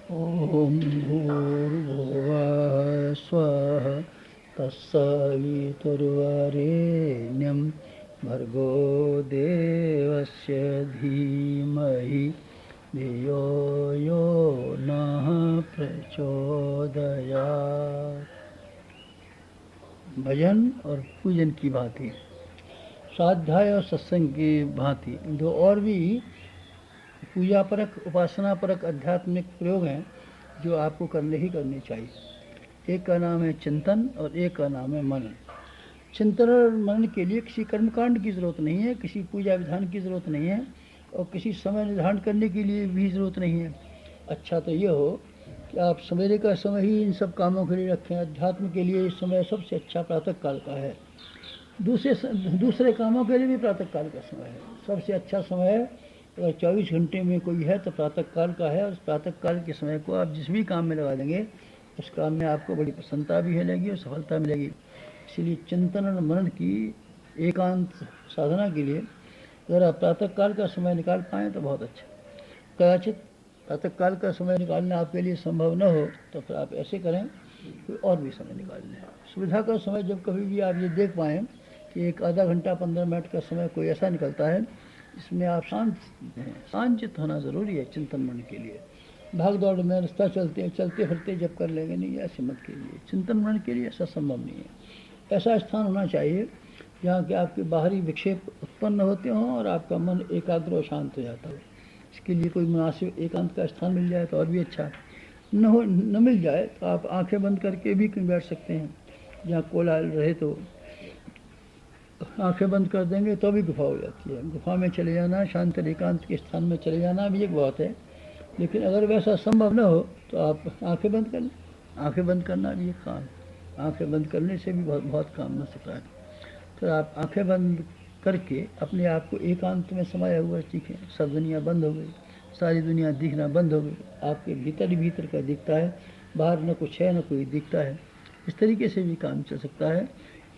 ॐ भूर्भुवः स्वः तत्सवितुर्वरेण्यं भर्गो देवस्य धीमहि धियो यो नः प्रचोदयात्। भजन और पूजन की भांति, स्वाध्याय और सत्संग की भांति दो और भी पूजा परक, उपासना परक आध्यात्मिक प्रयोग हैं जो आपको करने ही करने चाहिए। एक का नाम है चिंतन और एक का नाम है मनन। चिंतन और मनन के लिए किसी कर्मकांड की ज़रूरत नहीं है, किसी पूजा विधान की ज़रूरत नहीं है और किसी समय निर्धारण करने के लिए भी ज़रूरत नहीं है। अच्छा तो ये हो कि आप सवेरे का समय ही इन सब कामों के लिए रखें। अध्यात्म के लिए इस समय सबसे अच्छा प्रातः काल का है। दूसरे कामों के लिए भी प्रातः काल का समय है। सबसे अच्छा समय है, अगर 24 घंटे में कोई है तो प्रातः काल का है। और प्रातः काल के समय को आप जिस भी काम में लगा देंगे उस काम में आपको बड़ी प्रसन्नता भी मिलेगी और सफलता मिलेगी। इसलिए चिंतन और मनन की एकांत साधना के लिए अगर आप प्रातः काल का समय निकाल पाएँ तो बहुत अच्छा। कदाचित प्रातः काल का समय निकालना आपके लिए संभव न हो तो फिर आप ऐसे करें कि और भी समय निकाल लें। सुविधा का समय जब कभी भी आप ये देख पाएँ कि एक आधा घंटा 15 मिनट का समय कोई ऐसा निकलता है इसमें आप शांत हैं। शांत होना ज़रूरी है चिंतन मनन के लिए। भाग दौड़ में रास्ता चलते फिरते जब कर लेंगे नहीं, ऐसे मत कीजिए। चिंतन मनन के लिए ऐसा संभव नहीं है। ऐसा स्थान होना चाहिए जहाँ कि आपके बाहरी विक्षेप उत्पन्न होते हों और आपका मन एकाग्र और शांत हो जाता हो। इसके लिए कोई मुनासिब एकांत का स्थान मिल जाए तो और भी अच्छा। न मिल जाए तो आप आंखें बंद करके भी कहीं बैठ सकते हैं जहाँ कोलाहल रहे। तो आंखें बंद कर देंगे तो भी गुफा हो जाती है। गुफा में चले जाना, शांत एकांत के स्थान में चले जाना भी एक बात है। लेकिन अगर वैसा संभव न हो तो आप आंखें बंद कर लें। आंखें बंद करना भी एक काम है। आंखें बंद करने से भी बहुत बहुत काम हो सकता है। तो आप आंखें बंद करके अपने आप को एकांत में समाया हुआ सीखें। सब दुनिया बंद हो गई, सारी दुनिया दिखना बंद हो गई। आपके भीतर ही भीतर का दिखता है, बाहर न कुछ है न कोई दिखता है। इस तरीके से भी काम चल सकता है।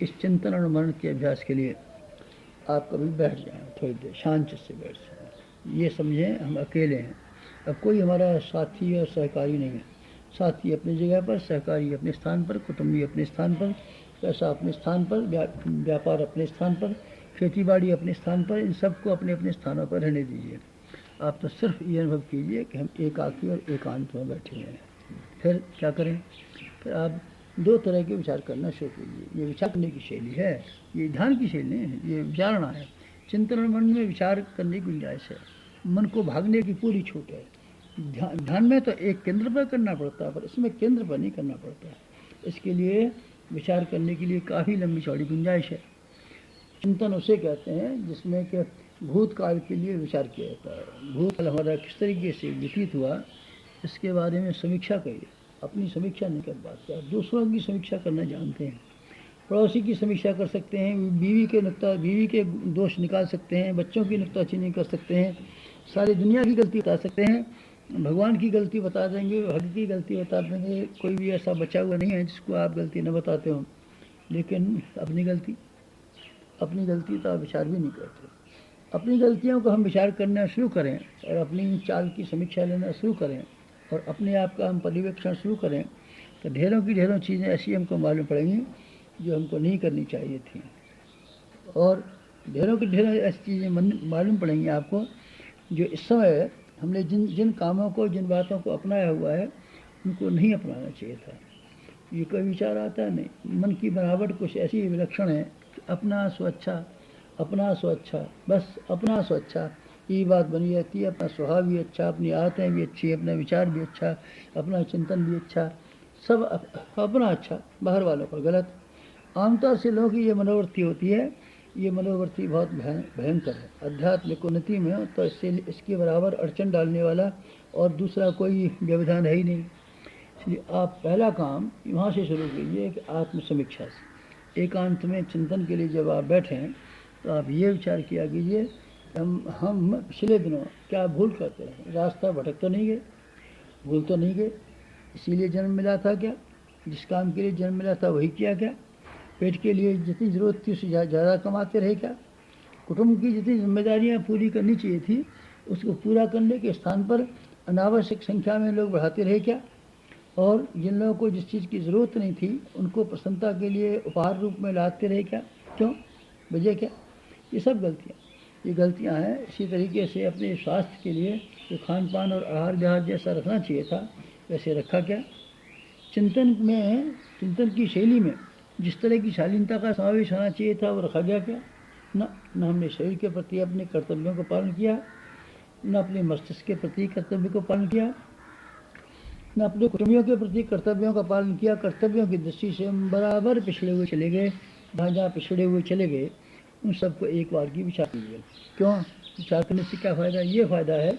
इस चिंतन और मनन के अभ्यास के लिए आप कभी बैठ जाएं, थोड़ी देर शांत से बैठ जाएं। ये समझें हम अकेले हैं, अब कोई हमारा साथी और सहकारी नहीं है। साथी अपनी जगह पर, सहकारी अपने स्थान पर, कुटुंबी अपने स्थान पर, पैसा अपने स्थान पर, व्यापार अपने स्थान पर, खेती बाड़ी अपने स्थान पर। इन सबको अपने अपने स्थानों पर रहने दीजिए। आप तो सिर्फ ये अनुभव कीजिए कि हम एकाकी और एकांत में बैठे हुए हैं। फिर क्या करें? फिर आप दो तरह के विचार करना शुरू कीजिए। ये विचार करने की शैली है, ये ध्यान की शैली नहीं है, ये विचारणा है। चिंतन और मन में विचार करने की गुंजाइश है, मन को भागने की पूरी छूट है। ध्यान में तो एक केंद्र पर करना पड़ता है, पर इसमें केंद्र पर नहीं करना पड़ता है। इसके लिए विचार करने के लिए काफ़ी लंबी चौड़ी गुंजाइश है। चिंतन उसे कहते हैं जिसमें कि भूतकाल के लिए विचार किया जाता है। भूतकाल हमारा किस तरीके से व्यतीत हुआ इसके बारे में समीक्षा करिए। अपनी समीक्षा नहीं कर पाते, आप दूसरों की समीक्षा करना जानते हैं। पड़ोसी की समीक्षा कर सकते हैं, बीवी के दोष निकाल सकते हैं, बच्चों की नुक्ताचीनी कर सकते हैं, सारी दुनिया की गलती बता सकते हैं, भगवान की गलती बता देंगे, भक्त की गलती बता देंगे। कोई भी ऐसा बचा हुआ नहीं है जिसको आप गलती न बताते हो। लेकिन अपनी गलती तो आप विचार भी नहीं करते। अपनी गलतियों को हम विचार करना शुरू करें और अपनी चाल की समीक्षा लेना शुरू करें और अपने आप का हम पर्यवेक्षण शुरू करें तो ढेरों की ढेरों चीज़ें ऐसी हमको मालूम पड़ेंगी जो हमको नहीं करनी चाहिए थी। और ढेरों की ढेरों ऐसी चीज़ें मालूम पड़ेंगी आपको जो इस समय हमने जिन जिन कामों को, जिन बातों को अपनाया हुआ है उनको नहीं अपनाना चाहिए था। ये कोई विचार आता है नहीं। मन की बनावट कुछ ऐसी विलक्षण है कि अपना सो अच्छा, अपना सो अच्छा, बस अपना सो अच्छा, ये बात बनी रहती है। अपना स्वभाव भी अच्छा, अपनी आदतें भी अच्छी, अपना विचार भी अच्छा, अपना चिंतन भी अच्छा, सब अपना अच्छा, बाहर वालों पर गलत। आमतौर से लोगों की ये मनोवृत्ति होती है। ये मनोवृत्ति बहुत भयंकर है। आध्यात्मिक उन्नति में तो इसके बराबर अड़चन डालने वाला और दूसरा कोई व्यवधान है ही नहीं। इसलिए आप पहला काम वहाँ से शुरू कीजिए कि आत्म समीक्षा से। एकांत में चिंतन के लिए जब आप बैठें तो आप ये विचार किया कीजिए हम पिछले दिनों क्या भूल करते रहे, रास्ता भटक तो नहीं गए, भूल तो नहीं गए। इसीलिए जन्म मिला था क्या? जिस काम के लिए जन्म मिला था वही किया क्या? पेट के लिए जितनी ज़रूरत थी उससे ज़्यादा कमाते रहे क्या? कुटुंब की जितनी जिम्मेदारियां पूरी करनी चाहिए थी उसको पूरा करने के स्थान पर अनावश्यक संख्या में लोग बढ़ाते रहे क्या? और जिन लोगों को जिस चीज़ की ज़रूरत नहीं थी उनको प्रसन्नता के लिए उपहार रूप में लाते रहे क्या? क्यों? वजह क्या? ये सब ये गलतियां हैं। इसी तरीके से अपने स्वास्थ्य के लिए जो खान पान और आहार विहार जैसा रखना चाहिए था वैसे रखा क्या? चिंतन की शैली में जिस तरह की शालीनता का समावेश होना चाहिए था वो रखा गया क्या? न हमने शरीर के प्रति अपने कर्तव्यों का पालन किया, न अपने मस्तिष्क के प्रति कर्तव्य को पालन किया, न अपने कुटुंबियों के प्रति कर्तव्यों का पालन किया। कर्तव्यों की दृष्टि से हम बराबर पिछड़े हुए चले गए। जहाँ जहाँ पिछड़े हुए चले गए उन सबको एक बार की विचार कीजिए। क्यों? विचार करने से क्या फ़ायदा? ये फ़ायदा है,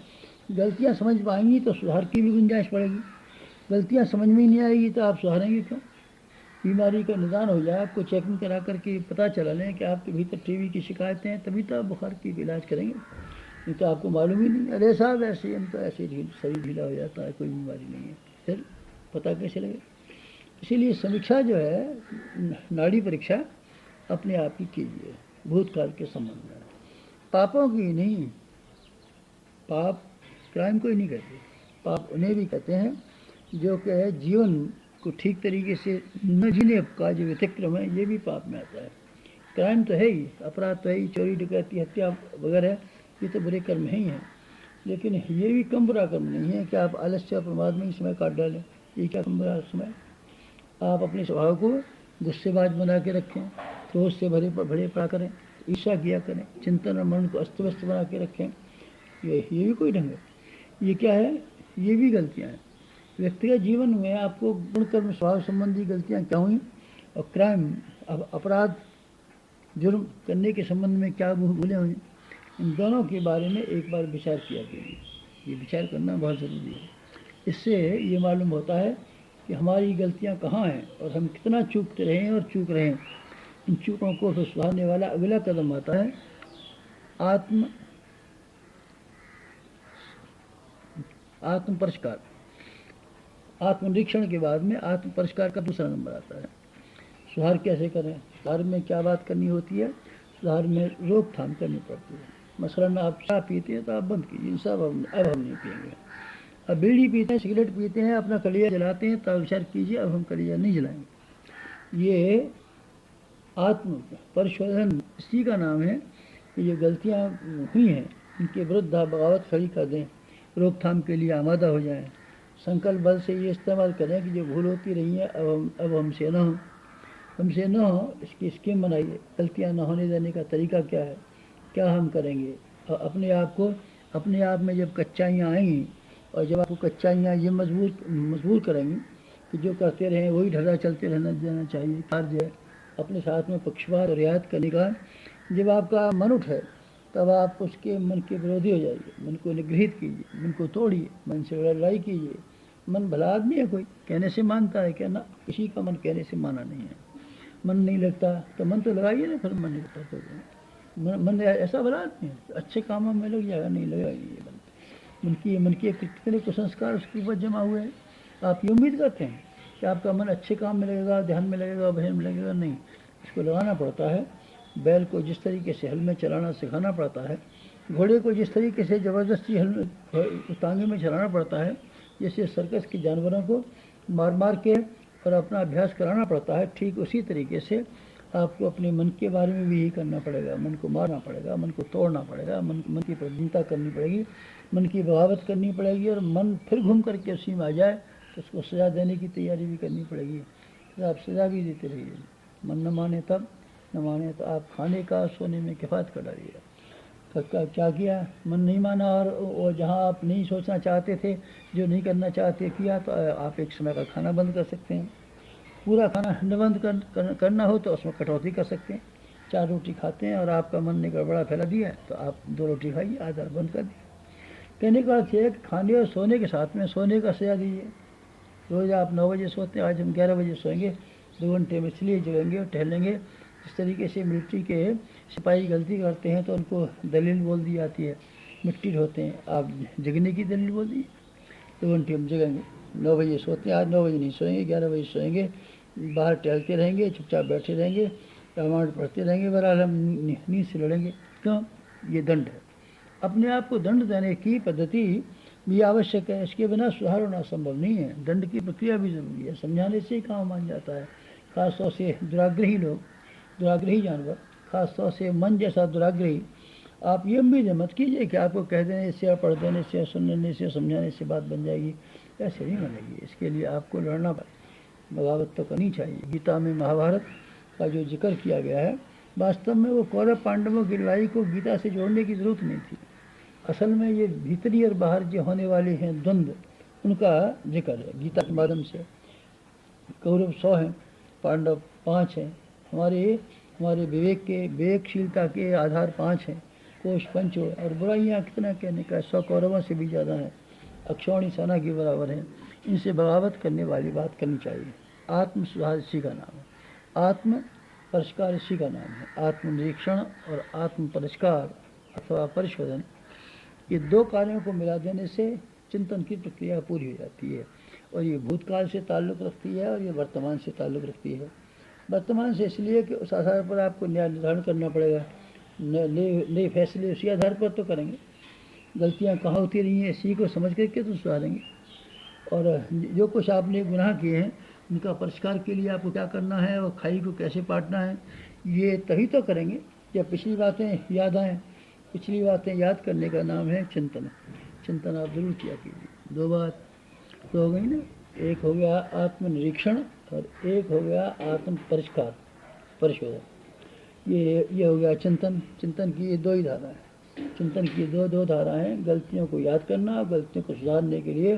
गलतियाँ समझ पाएंगी तो सुधार की भी गुंजाइश पड़ेगी। गलतियाँ समझ में ही नहीं आएगी तो आप सुधारेंगे क्यों? बीमारी का निदान हो जाए, आपको चेकिंग करा करके पता चला लें कि आपके भीतर टीबी की शिकायतें हैं, तभी तो आप बुखार की इलाज करेंगे। नहीं तो आपको मालूम ही नहीं, अरे साहब ऐसे हम तो ऐसे शरीर ढीला हो जाता है, कोई बीमारी नहीं है, फिर पता कैसे लगे? इसीलिए समीक्षा जो है, नाड़ी परीक्षा अपने आप ही कीजिए भूतकाल के संबंध में, पापों की नहीं। पाप क्राइम को ही नहीं कहते, पाप उन्हें भी कहते हैं जो कि जीवन को ठीक तरीके से न जीने का जो व्यतिक्रम है, ये भी पाप में आता है। क्राइम तो है ही, अपराध तो है ही, चोरी डकैती हत्या वगैरह ये तो बुरे कर्म ही हैं। लेकिन ये भी कम बुरा कर्म नहीं है कि आप आलस्य और प्रमाद में ही समय काट डालें। ये क्या कम बुरा समय? आप अपने स्वभाव को गुस्सेबाज बना के रखें, क्रोध से भरे पड़ा करें, ईर्ष्या किया करें, चिंतन और मन को अस्त व्यस्त बना के रखें, ये भी कोई ढंग है? ये क्या है? ये भी गलतियाँ हैं। व्यक्तिगत जीवन में आपको गुण कर्म स्वभाव संबंधी गलतियाँ क्या हुई और क्राइम अपराध जुर्म करने के संबंध में क्या भूलें हुई, इन दोनों के बारे में एक बार विचार किया कीजिए। ये विचार करना बहुत ज़रूरी है। इससे ये मालूम होता है कि हमारी गलतियाँ कहाँ हैं और हम कितना चूकते रहे और चूक रहे हैं। इन चूकों को फिर सुधारने वाला अगला कदम आता है आत्म परिष्कार। आत्मनिरीक्षण के बाद में आत्म परिष्कार का दूसरा नंबर आता है। सुधार कैसे करें? सुधार में क्या बात करनी होती है? सुधार में रोकथाम करनी पड़ती है। मसलन आप चाय पीते हैं तो आप बंद कीजिए, सब अब हम नहीं पिएंगे। अब बीड़ी पीते हैं, सिगरेट पीते हैं, अपना कलिया जलाते हैं, तो विचार कीजिए अब हम कलिया नहीं जलाएंगे। ये आत्म परिशोधन इसी का नाम है कि ये गलतियाँ हुई हैं इनके विरुद्ध आप बगावत खड़ी कर दें, रोकथाम के लिए आमादा हो जाएं। संकल्प बल से ये इस्तेमाल करें कि जो भूल होती रही है अब हमसे न हो इसकी स्कीम बनाइए। गलतियाँ न होने देने का तरीका क्या है, क्या हम करेंगे? अपने आप में जब कच्चाइयाँ आएंगी और जब आपको कच्चाइयाँ ये मजबूर करेंगी कि जो करते रहें वही ढर्रा चलते रहना देना चाहिए, कार्य है अपने साथ में पक्षपात और रियायत करने का जब आपका मन उठे तब आप उसके मन के विरोधी हो जाइए। मन को निगृहित कीजिए, मन को तोड़िए, मन से लड़ाई कीजिए। मन भला आदमी है, कोई कहने से मानता है क्या? ना, किसी का मन कहने से माना नहीं है। मन नहीं लगता तो मन तो लगाइए ना, फिर मन नहीं लगता तो मन ऐसा भला आदमी है अच्छे कामों में लग जाएगा? नहीं लगेगा ये मन की कितने कुसंस्कार उसके ऊपर जमा हुए हैं। आप ये उम्मीद करते हैं कि आपका मन अच्छे काम में लगेगा, ध्यान में लगेगा, भजन में लगेगा? नहीं, इसको लगाना पड़ता है। बैल को जिस तरीके से हल में चलाना सिखाना पड़ता है, घोड़े को जिस तरीके से ज़बरदस्ती तांगे में चलाना पड़ता है, जैसे सर्कस के जानवरों को मार के और अपना अभ्यास कराना पड़ता है, ठीक उसी तरीके से आपको अपने मन के बारे में भी यही करना पड़ेगा। मन को मारना पड़ेगा, मन को तोड़ना पड़ेगा, मन की प्रदीनता करनी पड़ेगी, मन की बगावत करनी पड़ेगी। और मन फिर घूम करके उसी में आ जाए तो उसको सज़ा देने की तैयारी भी करनी पड़ेगी। फिर आप सज़ा भी देते रहिए। मन न माने तब, न माने तो आप खाने का सोने में किफ़ायत कर डालिएगा। क्या किया? मन नहीं माना और जहाँ आप नहीं सोचना चाहते थे, जो नहीं करना चाहते किया, तो आप एक समय का खाना बंद कर सकते हैं। पूरा खाना न बंद करना हो तो उसमें कटौती कर सकते हैं। 4 रोटी खाते हैं और आपका मन ने गड़बड़ा फैला दिया तो आप 2 रोटी खाइए, आधा बंद कर दिए। कहने का अर्थ है कि खाने और सोने के साथ में सोने का सजा दीजिए। रोज़ आप 9 बजे सोते हैं, आज हम 11 बजे सोएंगे। 2 घंटे में इसलिए जगेंगे और टहलेंगे। इस तरीके से मिलिट्री के सिपाही गलती करते हैं तो उनको दलील बोल दी जाती है, मिट्टी ढोते हैं। आप जगने की दलील बोल दी, 2 घंटे हम जगेंगे। 9 बजे सोते हैं, आज 9 बजे नहीं सोएंगे, 11 बजे सोएंगे। बाहर टहलते रहेंगे, चुपचाप बैठे रहेंगे, रामायण पढ़ते रहेंगे, बहरहाल हम नींद से लड़ेंगे। क्यों? ये दंड है। अपने आप को दंड देने की पद्धति भी आवश्यक है, इसके बिना सुधार होना संभव नहीं है। दंड की प्रक्रिया भी जरूरी है, समझाने से ही काम मान जाता है। खासतौर से दुराग्रही लोग, दुराग्रही जानवर, खासतौर से मन जैसा दुराग्रही, आप ये उम्मीद मत कीजिए कि आपको कह देने से या पढ़ देने से या सुन लेने से या समझाने से बात बन जाएगी, ऐसे नहीं बनेगी। इसके लिए आपको लड़ना पड़ेगा, बगावत तो करनी चाहिए। गीता में महाभारत का जो जिक्र किया गया है, वास्तव में वो कौरव पांडवों की लड़ाई को गीता से जोड़ने की जरूरत नहीं थी। असल में ये भीतरी और बाहर जो होने वाले हैं द्वंद्व, उनका जिक्र है गीता के माध्यम से। कौरव 100 हैं, पांडव 5 हैं। हमारे विवेक के, विवेकशीलता के आधार 5 हैं, कोष पंच हो। और बुराइयाँ कितना कहने का, 100 कौरवों से भी ज़्यादा हैं, अक्षौणी सेना के बराबर हैं। इनसे बगावत करने वाली बात करनी चाहिए। आत्म सुधार इसी का नाम है, आत्म परिष्कार इसी का नाम है। आत्मनिरीक्षण और आत्म परिष्कार अथवा परिशोधन, ये दो कार्यों को मिला देने से चिंतन की प्रक्रिया पूरी हो जाती है। और ये भूतकाल से ताल्लुक़ रखती है और ये वर्तमान से ताल्लुक़ रखती है। वर्तमान से इसलिए कि उस आधार पर आपको न्याय निर्धारण करना पड़ेगा, नए फैसले उसी आधार पर तो करेंगे। गलतियाँ कहाँ होती रही हैं इसी को समझ करके तो सुधारेंगे। और जो कुछ आपने गुनाह किए हैं उनका परिष्कार के लिए आपको क्या करना है और खाई को कैसे पाटना है, ये तभी तो करेंगे जब पिछली बातें याद आएँ। पिछली बातें याद करने का नाम है चिंतन। चिंतन आप जरूर किया कीजिए। दो बात तो हो गई ना, एक हो गया आत्मनिरीक्षण और एक हो गया आत्म परिष्कार परिशोधन। ये हो गया चिंतन। चिंतन की ये दो ही धारा है, चिंतन की दो धारा हैं। गलतियों को याद करना और गलतियों को सुधारने के लिए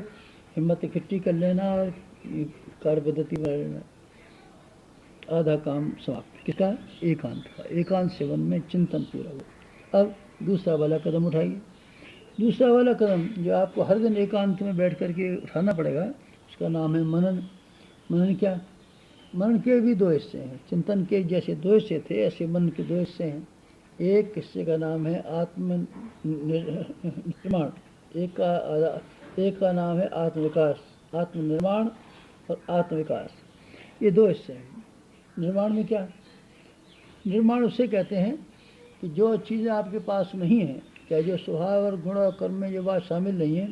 हिम्मत इकट्ठी कर लेना और कार्य पद्धति बना लेना। आधा काम समाप्त। किसका? एकांत का। एकांत सेवन में चिंतन पूरा हुआ। अब दूसरा वाला कदम उठाइए। दूसरा वाला कदम जो आपको हर दिन एकांत में बैठ करके उठाना पड़ेगा, उसका नाम है मनन। मनन क्या? मनन के भी दो हिस्से हैं। चिंतन के जैसे दो हिस्से थे, ऐसे मनन के दो हिस्से हैं। एक हिस्से का नाम है आत्म निर्माण, एक का नाम है आत्मविकास। आत्मनिर्माण और आत्मविकास, ये दो हिस्से हैं। निर्माण में क्या? निर्माण उसे कहते हैं कि जो चीज़ें आपके पास नहीं हैं, क्या जो स्वभाव और गुण और कर्म में जो बात शामिल नहीं है,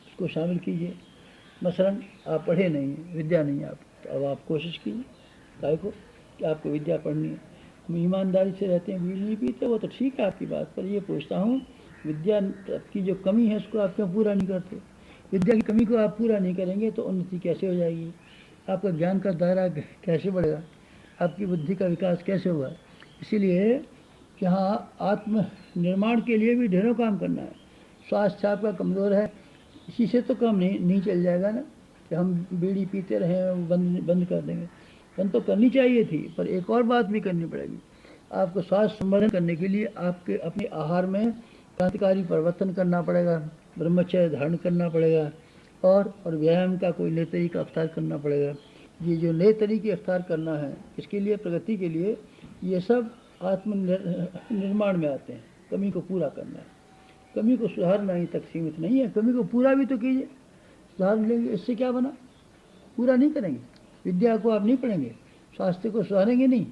उसको शामिल कीजिए। मसलन आप पढ़े नहीं हैं, विद्या नहीं है आप, तो अब आप कोशिश कीजिए काय को कि आपको विद्या पढ़नी है। हम ईमानदारी से रहते हैं, बीड़ी नहीं पीते, वो तो ठीक है आपकी बात, पर ये पूछता हूँ विद्या की जो कमी है उसको आप क्यों पूरा नहीं करते? विद्या की कमी को आप पूरा नहीं करेंगे तो उन्नति कैसे हो जाएगी? आपका ज्ञान का दायरा कैसे बढ़ेगा? आपकी बुद्धि का विकास कैसे होगा? इसीलिए यहाँ आत्म निर्माण के लिए भी ढेरों काम करना है। स्वास्थ्य आपका कमज़ोर है, इसी से तो काम नहीं चल जाएगा ना कि हम बीड़ी पीते रहें, बंद कर देंगे। बंद तो करनी चाहिए थी, पर एक और बात भी करनी पड़ेगी। आपको स्वास्थ्य संवर्धन करने के लिए आपके अपने आहार में क्रांतिकारी परिवर्तन करना पड़ेगा, ब्रह्मचर्य धारण करना पड़ेगा और व्यायाम का कोई नए तरीका अख्तियार करना पड़ेगा। ये जो नए तरीके अख्तियार करना है, इसके लिए प्रगति के लिए ये सब आत्म निर्माण में आते हैं। कमी को पूरा करना है, कमी को सुधारना ही तक सीमित नहीं है, कमी को पूरा भी तो कीजिए। सुधार लेंगे इससे क्या बना? पूरा नहीं करेंगे, विद्या को आप नहीं पढ़ेंगे, स्वास्थ्य को सुधारेंगे नहीं,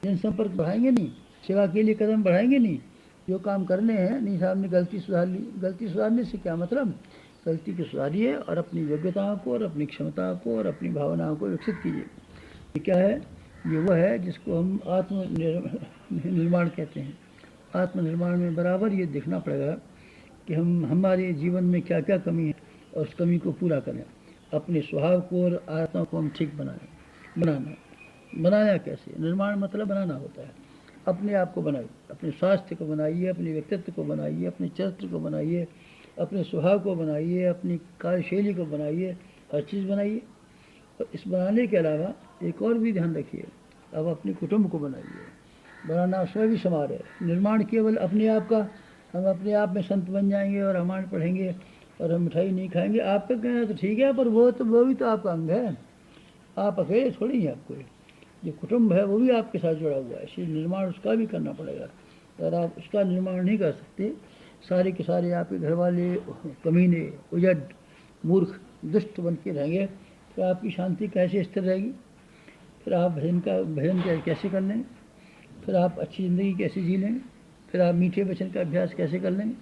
जनसंपर्क बढ़ाएंगे नहीं, सेवा के लिए कदम बढ़ाएंगे नहीं। जो काम करने हैं, नहीं साहब ने गलती सुधार ली, गलती सुधारने से क्या मतलब? गलती को सुधारिए और अपनी योग्यताओं को और अपनी क्षमताओं को और अपनी भावनाओं को विकसित कीजिए। ये क्या है? ये वह है जिसको हम आत्म निर्माण कहते हैं। आत्मनिर्माण में बराबर ये देखना पड़ेगा कि हम हमारे जीवन में क्या क्या कमी है और उस कमी को पूरा करें। अपने स्वभाव को और आत्मा को हम ठीक बनाना कैसे? निर्माण मतलब बनाना होता है। अपने आप को बनाइए, अपने स्वास्थ्य को बनाइए, अपने व्यक्तित्व को बनाइए, अपने चरित्र को बनाइए, अपने स्वभाव को बनाइए, अपनी कार्यशैली को बनाइए, हर चीज़ बनाइए। और इस बनाने के अलावा एक और भी ध्यान रखिए, अब अपने कुटुंब को बनाइए। बनाना उसमें भी समार है। निर्माण केवल अपने आप का, हम अपने आप में संत बन जाएंगे और रामायण पढ़ेंगे और हम मिठाई नहीं खाएंगे, आपका कहना तो ठीक है, पर वो भी तो आपका अंग है। आप अकेले थोड़ी हैं, आपको जो कुटुंब है वो भी आपके साथ जुड़ा हुआ है, इसलिए निर्माण उसका भी करना पड़ेगा। अगर आप उसका निर्माण नहीं कर सकते, सारे के सारे आपके घर वाले कमीने, उजड़, मूर्ख, दुष्ट बन के रहेंगे, तो आपकी शांति कैसे स्थिर रहेगी? फिर आप भजन कैसे कर लेंगे? फिर आप अच्छी ज़िंदगी कैसे जी लेंगे? फिर आप मीठे वचन का अभ्यास कैसे कर लेंगे?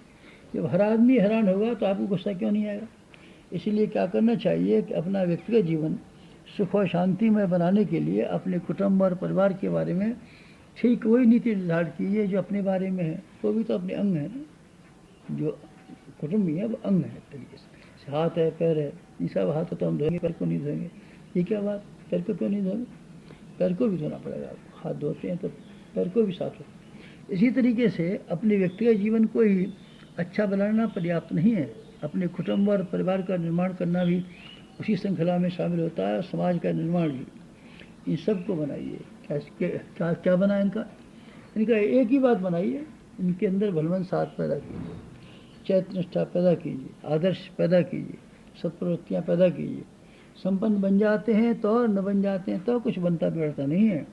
जब हर आदमी हैरान होगा तो आपको गुस्सा क्यों नहीं आएगा? इसलिए क्या करना चाहिए कि अपना व्यक्तिगत जीवन सुख और शांति में बनाने के लिए अपने कुटुंब और परिवार के बारे में ठीक वही नीति निर्धारित कीजिए जो अपने बारे में है। वो भी तो अपने अंग है ना, जो कुटुंब भी है वो अंग है तरीके से। हाथ है, पैर है, ये सब हाथ तो हम धोएंगे, पैर को नहीं धोएंगे, ये क्या बात, पैर को क्यों नहीं धोएंगे? पैर को भी धोना पड़ेगा आपको, हाथ धोते हैं तो पैर को भी साफ हो। इसी तरीके से अपने व्यक्तिगत जीवन को ही अच्छा बनाना पर्याप्त नहीं है, अपने कुटुंब और परिवार का निर्माण करना भी उसी श्रृंखला में शामिल होता है, समाज का निर्माण भी। इन सब को बनाइए। क्या क्या बना इनका? इनका एक ही बात बनाइए, इनके अंदर भलवन साथ पैदा कीजिए, चैत्र निष्ठा पैदा कीजिए, आदर्श पैदा कीजिए, सत्प्रवृत्तियाँ पैदा कीजिए। संपन्न बन जाते हैं तो, और न बन जाते हैं तो कुछ बनता बिगड़ता नहीं है।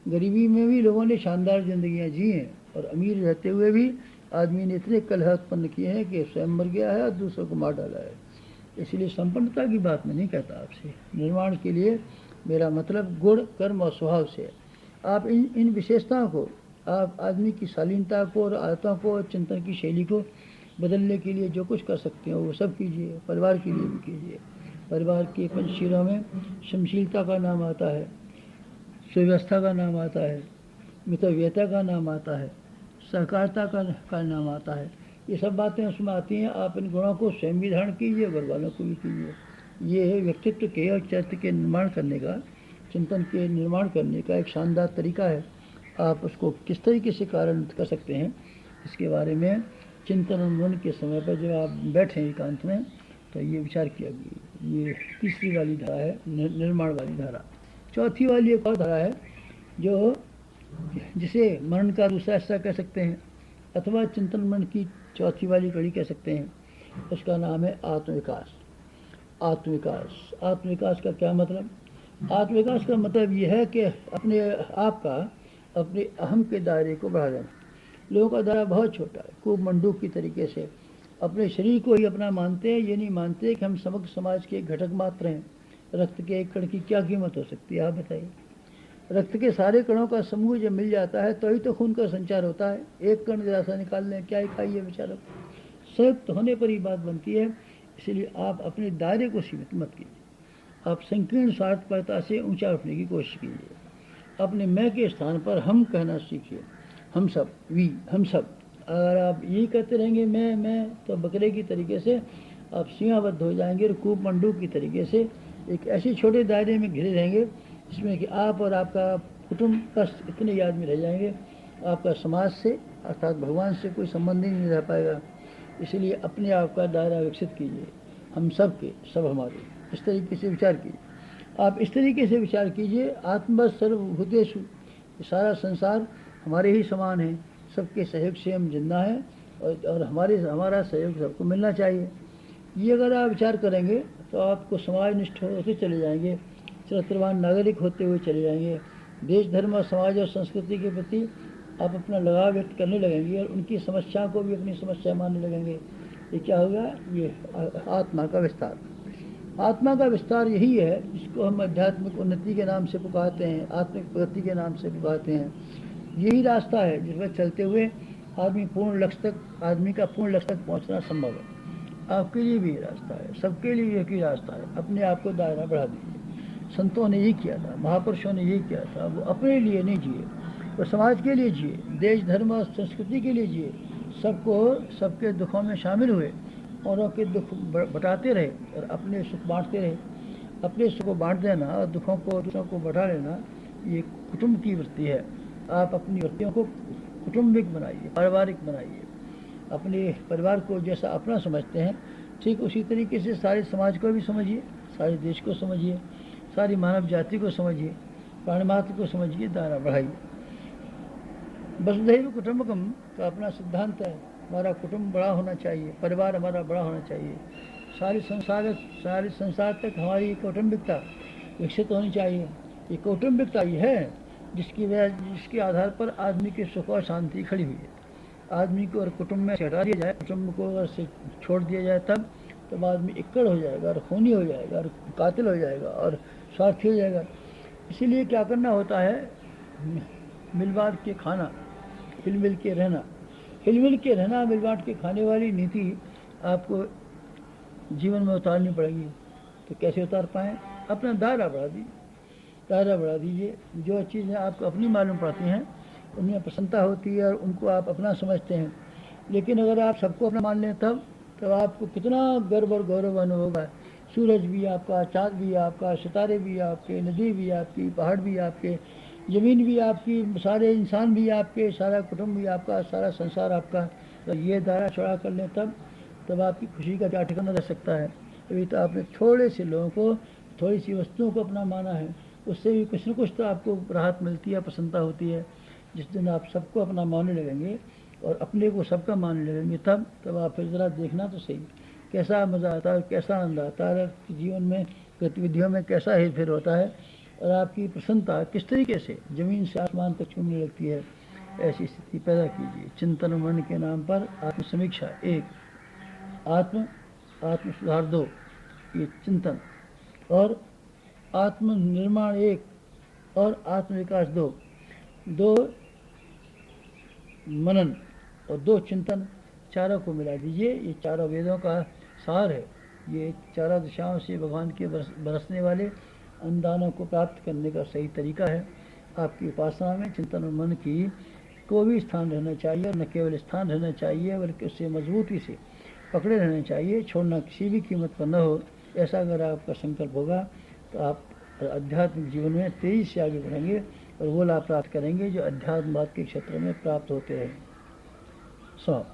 गरीबी में भी लोगों ने शानदार जिंदगियां जी हैं, और अमीर रहते हुए भी आदमी ने इतने कलह उत्पन्न किए हैं कि स्वयं मर गया है और दूसरों को मार डाला है। इसलिए संपन्नता की बात मैं नहीं कहता आपसे, निर्माण के लिए मेरा मतलब गुण, कर्म और स्वभाव से। आप इन विशेषताओं को, आप आदमी की शालीनता को और आदतों को और चिंतन की शैली को बदलने के लिए जो कुछ कर सकते हो वो सब कीजिए। परिवार के लिए भी कीजिए। परिवार के पंचशीलों में क्षमशीलता का नाम आता है, सुव्यवस्था का नाम आता है, मितव्ययता का नाम आता है, सहकारिता का नाम आता है। ये सब बातें उसमें आती हैं। आप इन गुणों को स्वयं भी धारण कीजिए, घर वालों को भी कीजिए। ये है व्यक्तित्व के और चरित्र के निर्माण करने का, चिंतन के निर्माण करने का एक शानदार तरीका है। आप उसको किस तरीके से कार्यान्वित कर सकते हैं, इसके बारे में चिंतन और मनन के समय पर जब आप बैठें एकांत में, तो ये विचार किया कि ये तीसरी वाली धारा है, निर्माण वाली धारा। चौथी वाली एक और धारा है जो, जिसे मनन का दूसरा हिस्सा कह सकते हैं, अथवा चिंतन मनन की चौथी वाली कड़ी कह सकते हैं। उसका नाम है आत्मविकास। आत्मविकास, आत्मविकास का क्या मतलब? आत्मविकास का मतलब यह है कि अपने आप का, अपने अहम के दायरे को बढ़ा देना। लोगों का दायरा बहुत छोटा है, खूब मंडूक की तरीके से अपने शरीर को ही अपना मानते हैं। ये नहीं मानते कि हम समग्र समाज के घटक मात्र हैं। रक्त के एक कण की क्या कीमत हो सकती है, आप बताइए। रक्त के सारे कणों का समूह जब मिल जाता है तो ही तो खून का संचार होता है। एक कण जरा सा निकाल लें, क्या ही खाइए बेचारा। संयुक्त होने पर ही बात बनती है। इसलिए आप अपने दायरे को सीमित मत कीजिए। आप संकीर्ण स्वार्थपरता से ऊंचा उठने की कोशिश कीजिए। अपने मैं के स्थान पर हम कहना सीखिए। हम सब, वी, हम सब। अगर आप यही कहते रहेंगे मैं, तो बकरे की तरीके से आप सीमाबद्ध हो जाएंगे और खूब मंडूक की तरीके से एक ऐसे छोटे दायरे में घिरे रहेंगे जिसमें कि आप और आपका कुटुंब बस इतने ही आदमी रह जाएंगे। आपका समाज से अर्थात भगवान से कोई संबंध ही नहीं रह पाएगा। इसलिए अपने आप का दायरा विकसित कीजिए। हम सब के सब हमारे, इस तरीके से विचार कीजिए। आप इस तरीके से विचार कीजिए, आत्मवत् सर्वभूतेषु, सारा संसार हमारे ही समान है, सबके सहयोग से हम जिंदा हैं, और हमारा सहयोग सबको मिलना चाहिए। ये अगर आप विचार करेंगे तो आपको समाजनिष्ठ होते चले जाएंगे, चरित्रवान नागरिक होते हुए चले जाएंगे। देश, धर्म और समाज और संस्कृति के प्रति आप अपना लगाव व्यक्त करने लगेंगे और उनकी समस्याओं को भी अपनी समस्या मानने लगेंगे। ये क्या होगा? ये आत्मा का विस्तार। आत्मा का विस्तार यही है जिसको हम आध्यात्मिक उन्नति के नाम से पुकारते हैं, आत्मिक प्रगति के नाम से पुकारते हैं। यही रास्ता है जिस पर चलते हुए आदमी का पूर्ण लक्ष्य तक पहुँचना संभव है। आपके लिए भी ये रास्ता है, सबके लिए एक ही रास्ता है। अपने आप को दायरा बढ़ा दीजिए। संतों ने यही किया था, महापुरुषों ने यही किया था। वो अपने लिए नहीं जिए, वो समाज के लिए जिए, देश, धर्म और संस्कृति के लिए जिए। सबके दुखों में शामिल हुए, औरों के दुख बटाते रहे और अपने सुख बांटते रहे। अपने सुख को बांट देना और दुखों को दूसरों को बढ़ा लेना, ये कुटुंब की वृत्ति है। आप अपनी वृत्तियों को कुटुंबिक बनाइए, पारिवारिक बनाइए। अपने परिवार को जैसा अपना समझते हैं, ठीक उसी तरीके से सारे समाज को भी समझिए, सारे देश को समझिए, सारी मानव जाति को समझिए, प्राणिमात्र को समझिए, दायरा बढ़ाइए। वसुधैव कुटुंबकम का अपना सिद्धांत है। हमारा कुटुंब बड़ा होना चाहिए, परिवार हमारा बड़ा होना चाहिए। सारे संसार तक हमारी कौटुंबिकता विकसित होनी चाहिए। ये कौटुंबिकता ये है जिसके आधार पर आदमी के सुख और शांति खड़ी हुई है। आदमी को और कुटुंब में से हटा दिया जाए, कुटुंब को अगर से छोड़ दिया जाए, तब आदमी इक्कड़ हो जाएगा और खूनी हो जाएगा और कातिल हो जाएगा और स्वार्थी हो जाएगा। इसीलिए क्या करना होता है? मिल बांट के खाना, हिल मिल के रहना। हिल मिल के रहना, मिल बांट के खाने वाली नीति आपको जीवन में उतारनी पड़ेगी। तो कैसे उतार पाएँ? अपना दायरा बढ़ा दीजिए, दायरा बढ़ा दीजिए। जो चीज़ें आपको अपनी मालूम पड़ती हैं, उनमें प्रसन्नता होती है और उनको आप अपना समझते हैं। लेकिन अगर आप सबको अपना मान लें तब आपको कितना गर्व और गौरव अनुभव होगा। सूरज भी आपका, चाँद भी आपका, सितारे भी आपके, नदी भी आपकी, पहाड़ भी आपके, ज़मीन भी आपकी, सारे इंसान भी आपके, सारा कुटुंब भी आपका, सारा संसार आपका। तो ये दायरा चौड़ा कर लें तब आपकी खुशी का क्या ठिकाना रह सकता है। अभी तो आपने थोड़े से लोगों को, थोड़ी सी वस्तुओं को अपना माना है, उससे भी कुछ न कुछ तो आपको राहत मिलती है, प्रसन्नता होती है। जिस दिन आप सबको अपना मानने लगेंगे और अपने को सबका मानने लगेंगे, तब आप फिर ज़रा देखना तो सही कैसा मज़ा आता है, कैसा आनंद आता है, जीवन में गतिविधियों में कैसा हेर फेर होता है और आपकी प्रसन्नता किस तरीके से ज़मीन से आसमान तक छूने लगती है। ऐसी स्थिति पैदा कीजिए। चिंतन मन के नाम पर आत्मसमीक्षा 1, आत्म सुधार 2, ये चिंतन, और आत्म निर्माण 1 और आत्म विकास 2, 2 मनन और 2 चिंतन, चारों को मिला दीजिए। ये चारों वेदों का सार है। ये चारों दिशाओं से भगवान के बरसने वाले अनुदानों को प्राप्त करने का सही तरीका है। आपकी उपासना में चिंतन और मन की को भी स्थान रहना चाहिए, और न केवल स्थान रहना चाहिए बल्कि उससे मजबूती से पकड़े रहना चाहिए, छोड़ना किसी भी कीमत पर न हो। ऐसा अगर आपका संकल्प होगा तो आप आध्यात्मिक जीवन में तेजी से आगे बढ़ेंगे और वो लाभ प्राप्त करेंगे जो अध्यात्मवाद के क्षेत्र में प्राप्त होते हैं। 100